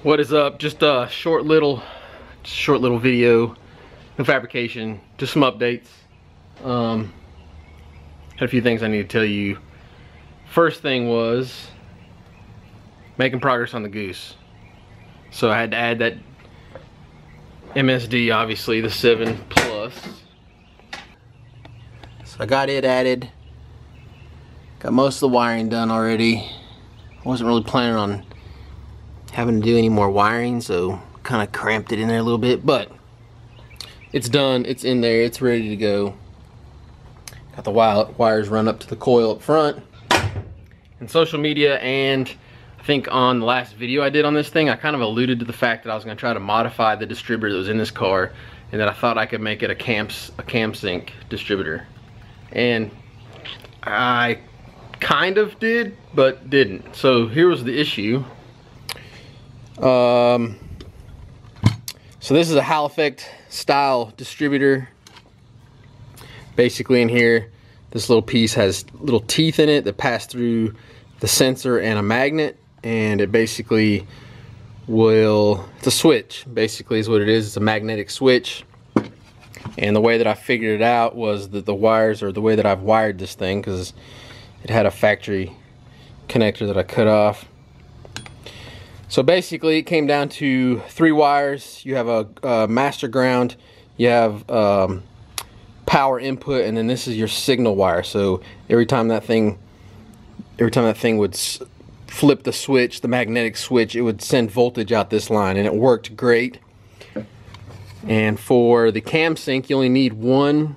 What is up? Just a short little video, no fabrication, just some updates. Had a few things I need to tell you. First thing was making progress on the goose. So I had to add that MSD, obviously the 7 Plus. So I got it added. Got most of the wiring done already. I wasn't really planning on having to do any more wiring, so kind of cramped it in there a little bit, but it's done, it's in there, it's ready to go. Got the wires run up to the coil up front. And social media, and I think on the last video I did on this thing, I kind of alluded to the fact that I was going to try to modify the distributor that was in this car, and that I thought I could make it a cam sync distributor. And I kind of did, but didn't. So here was the issue. So this is a Hall effect style distributor. Basically in here, this little piece has little teeth in it that pass through the sensor and a magnet, and it basically will, it's a switch basically is what it is. It's a magnetic switch. And the way that I figured it out was that the wires, or the way that I've wired this thing, because it had a factory connector that I cut off. So basically it came down to 3 wires. You have a master ground, you have power input, and then this is your signal wire. So every time that thing would flip the switch, the magnetic switch, it would send voltage out this line, and it worked great. And for the cam sync, you only need 1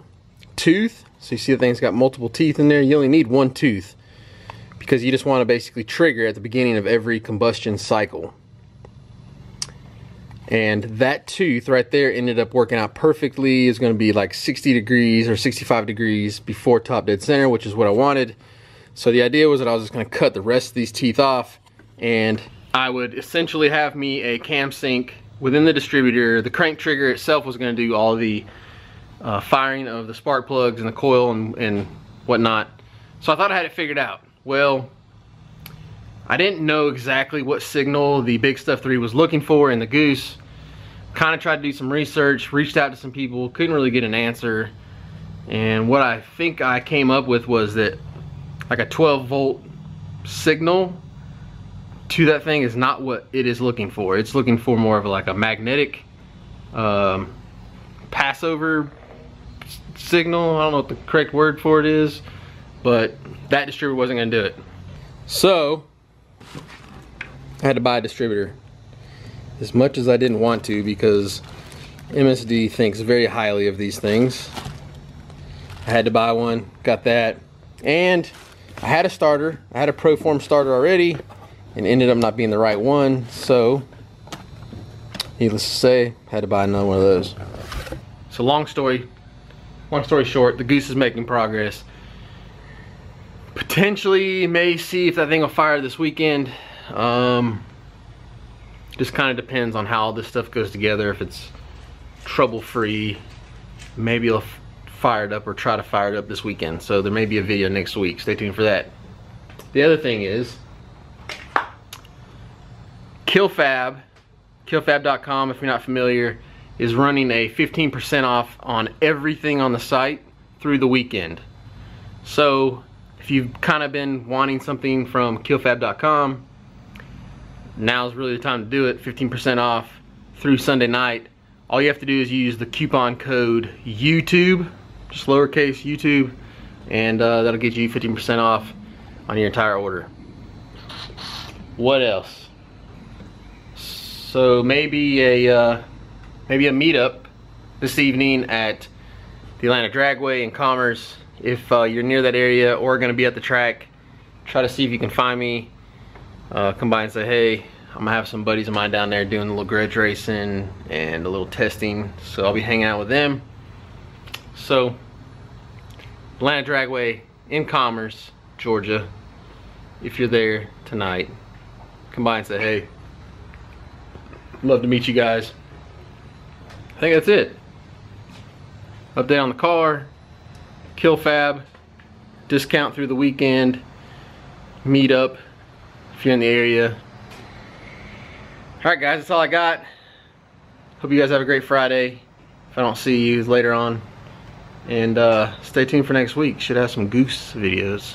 tooth. So you see the thing's got multiple teeth in there. You only need 1 tooth, because you just want to basically trigger at the beginning of every combustion cycle. And that tooth right there ended up working out perfectly. It's going to be like 60 degrees or 65 degrees before top dead center, which is what I wanted. So the idea was that I was just going to cut the rest of these teeth off, and I would essentially have me a cam sync within the distributor. The crank trigger itself was going to do all the firing of the spark plugs and the coil and whatnot. So I thought I had it figured out. Well, I didn't know exactly what signal the Big Stuff 3 was looking for in the goose. Kind of tried to do some research, reached out to some people, couldn't really get an answer. And what I think I came up with was that like a 12-volt signal to that thing is not what it is looking for. It's looking for more of like a magnetic passover signal. I don't know what the correct word for it is, but that distributor wasn't going to do it. So I had to buy a distributor, as much as I didn't want to, because MSD thinks very highly of these things. I had to buy one, got that, and I had a starter. I had a Proform starter already, and ended up not being the right one. So needless to say, I had to buy another one of those. So long story short, the goose is making progress. Potentially may see if that thing will fire this weekend. Just kind of depends on how this stuff goes together. If it's trouble free, maybe I'll fire it up, or try to fire it up this weekend. So there may be a video next week. Stay tuned for that. The other thing is KillFab, KillFab.com, if you're not familiar, is running a 15% off on everything on the site through the weekend. So if you've kind of been wanting something from KillFab.com, now's really the time to do it. 15% off through Sunday night. All you have to do is use the coupon code YouTube, just lowercase YouTube, and that'll get you 15% off on your entire order. What else? So maybe a meetup this evening at the Atlanta Dragway in Commerce. If you're near that area or going to be at the track, try to see if you can find me. Come by and say, hey, I'm gonna have some buddies of mine down there doing a little grudge racing and a little testing, so I'll be hanging out with them. So Atlanta Dragway in Commerce, Georgia. If you're there tonight, come by and say, hey, love to meet you guys. I think that's it. Update on the car, KillFab, discount through the weekend, meet up if you're in the area. Alright guys, that's all I got. Hope you guys have a great Friday. If I don't see you later on. And stay tuned for next week. Should have some goose videos.